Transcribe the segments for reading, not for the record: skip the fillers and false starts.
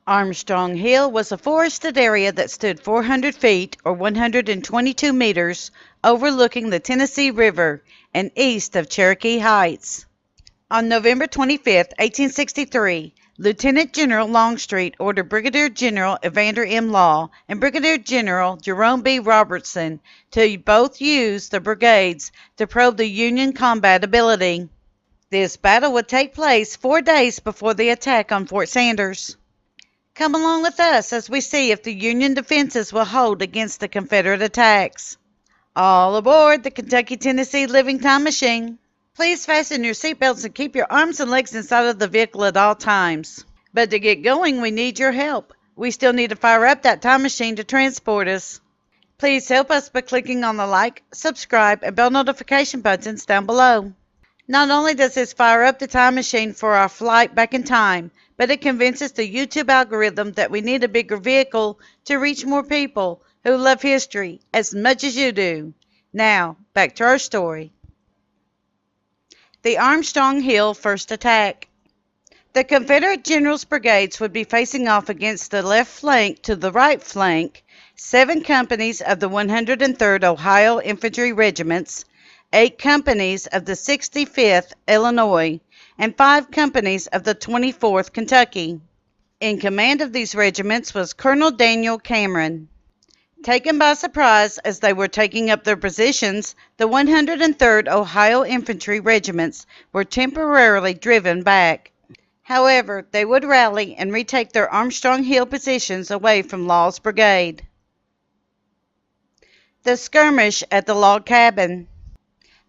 Armstrong Hill was a forested area that stood 400 feet or 122 meters overlooking the Tennessee River and east of Cherokee Heights. On November 25, 1863, Lieutenant General Longstreet ordered Brigadier General Evander M. and Brigadier General Jerome B. Robertson to both use the brigades to probe the Union combat ability. This battle would take place 4 days before the attack on Fort Sanders. Come along with us as we see if the Union defenses will hold against the Confederate attacks. All aboard the Kentucky-Tennessee Living Time Machine. Please fasten your seatbelts and keep your arms and legs inside of the vehicle at all times. But to get going, we need your help. We still need to fire up that time machine to transport us. Please help us by clicking on the like, subscribe, and bell notification buttons down below. Not only does this fire up the time machine for our flight back in time, but it convinces the YouTube algorithm that we need a bigger vehicle to reach more people who love history as much as you do. Now, back to our story. The Armstrong Hill First Attack. The Confederate generals' brigades would be facing off against the left flank to the right flank, 7 companies of the 103rd Ohio Infantry Regiments, 8 companies of the 65th Illinois, and 5 companies of the 24th Kentucky. In command of these regiments was Colonel Daniel Cameron. Taken by surprise as they were taking up their positions, the 103rd Ohio Infantry Regiments were temporarily driven back. However, they would rally and retake their Armstrong Hill positions away from Law's brigade. The skirmish at the log cabin.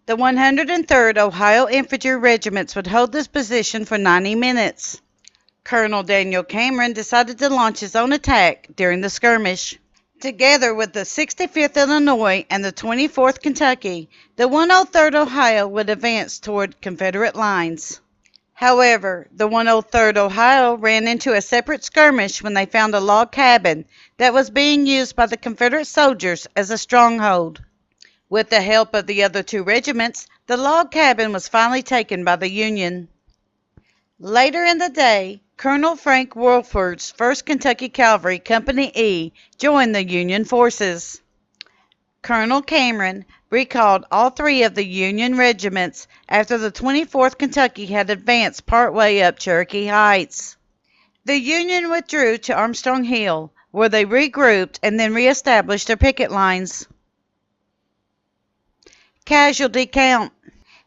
The 103rd Ohio Infantry Regiments would hold this position for 90 minutes. Colonel Daniel Cameron decided to launch his own attack during the skirmish. Together with the 65th Illinois and the 24th Kentucky, the 103rd Ohio would advance toward Confederate lines. However, the 103rd Ohio ran into a separate skirmish when they found a log cabin that was being used by the Confederate soldiers as a stronghold. With the help of the other 2 regiments, the log cabin was finally taken by the Union. Later in the day, Colonel Frank Wolford's 1st Kentucky Cavalry Company E joined the Union forces. Colonel Cameron recalled all 3 of the Union regiments after the 24th Kentucky had advanced partway up Cherokee Heights. The Union withdrew to Armstrong Hill, where they regrouped and then reestablished their picket lines. Casualty count.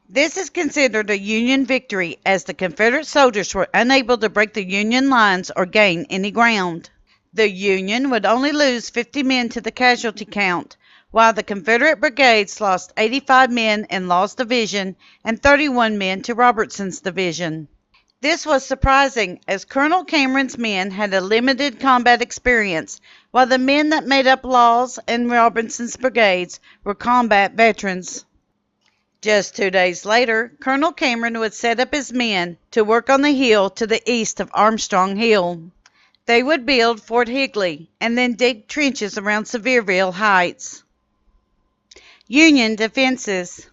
This is considered a Union victory as the Confederate soldiers were unable to break the Union lines or gain any ground. The Union would only lose 50 men to the casualty count, while the Confederate brigades lost 85 men in Law's division and 31 men to Robertson's division. This was surprising as Colonel Cameron's men had a limited combat experience, while the men that made up Law's and Robertson's brigades were combat veterans. Just 2 days later, Colonel Cameron would set up his men to work on the hill to the east of Armstrong Hill. They would build Fort Higley and then dig trenches around Sevierville Heights. Union defenses.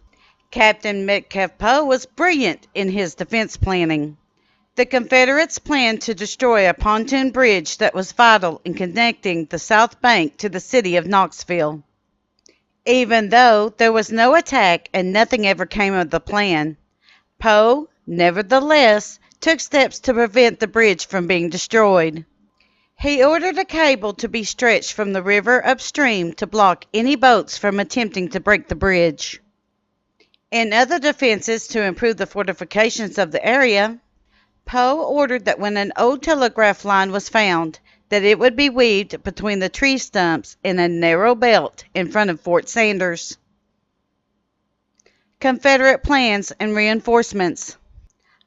Captain Metcalf Poe was brilliant in his defense planning. The Confederates planned to destroy a pontoon bridge that was vital in connecting the South Bank to the city of Knoxville. Even though there was no attack and nothing ever came of the plan, Poe, nevertheless, took steps to prevent the bridge from being destroyed. He ordered a cable to be stretched from the river upstream to block any boats from attempting to break the bridge. In other defenses to improve the fortifications of the area, Poe ordered that when an old telegraph line was found, that it would be weaved between the tree stumps in a narrow belt in front of Fort Sanders. Confederate plans and reinforcements.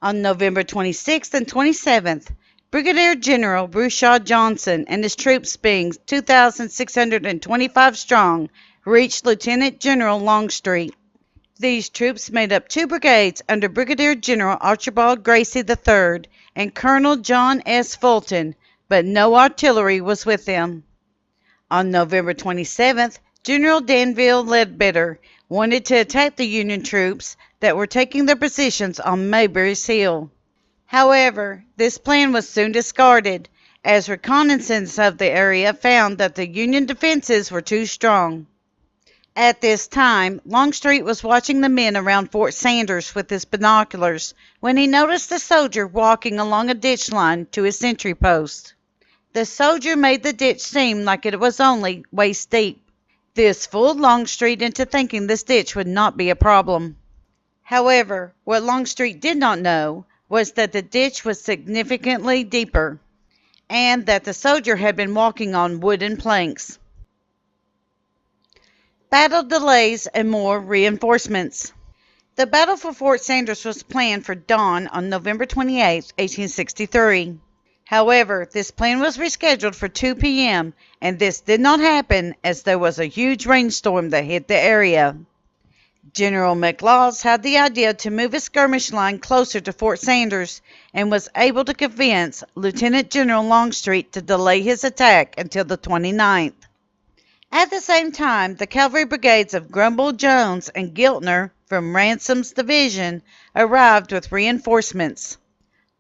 On November 26th and 27th, Brigadier General Broussard Johnson and his troops, being 2,625 strong, reached Lieutenant General Longstreet. These troops made up 2 brigades under Brigadier General Archibald Gracie III and Colonel John S. Fulton, but no artillery was with them. On November 27th, General Danville Ledbetter wanted to attack the Union troops that were taking their positions on Mayberry's Hill. However, this plan was soon discarded, as reconnaissance of the area found that the Union defenses were too strong. At this time, Longstreet was watching the men around Fort Sanders with his binoculars when he noticed a soldier walking along a ditch line to his sentry post. The soldier made the ditch seem like it was only waist deep. This fooled Longstreet into thinking this ditch would not be a problem. However, what Longstreet did not know was that the ditch was significantly deeper, and that the soldier had been walking on wooden planks. Battle delays and more reinforcements. The battle for Fort Sanders was planned for dawn on November 28, 1863. However, this plan was rescheduled for 2 p.m., and this did not happen as there was a huge rainstorm that hit the area. General McLaws had the idea to move a skirmish line closer to Fort Sanders and was able to convince Lieutenant General Longstreet to delay his attack until the 29th. At the same time, the cavalry brigades of Grumble, Jones, and Giltner from Ransom's division arrived with reinforcements.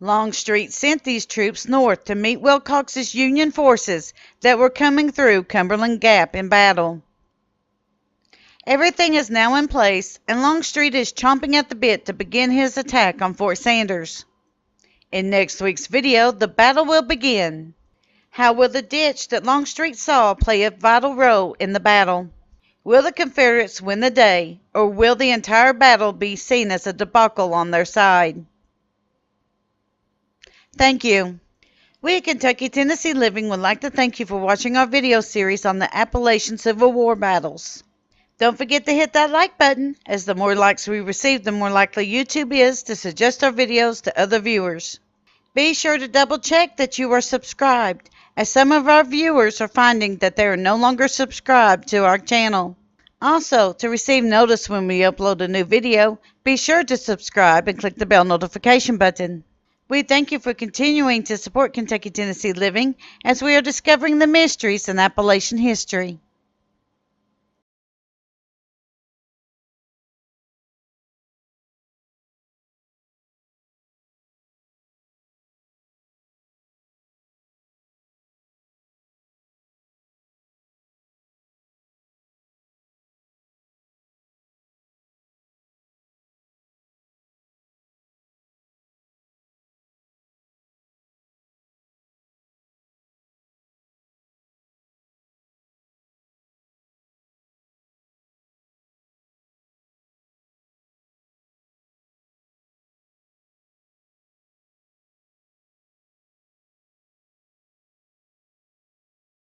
Longstreet sent these troops north to meet Wilcox's Union forces that were coming through Cumberland Gap in battle. Everything is now in place, and Longstreet is chomping at the bit to begin his attack on Fort Sanders. In next week's video, the battle will begin. How will the ditch that Longstreet saw play a vital role in the battle? Will the Confederates win the day, or will the entire battle be seen as a debacle on their side? Thank you. We at Kentucky Tennessee Living would like to thank you for watching our video series on the Appalachian Civil War battles. Don't forget to hit that like button, as the more likes we receive, the more likely YouTube is to suggest our videos to other viewers. Be sure to double check that you are subscribed, as some of our viewers are finding that they are no longer subscribed to our channel. Also, to receive notice when we upload a new video, be sure to subscribe and click the bell notification button. We thank you for continuing to support Kentucky Tennessee Living as we are discovering the mysteries in Appalachian history.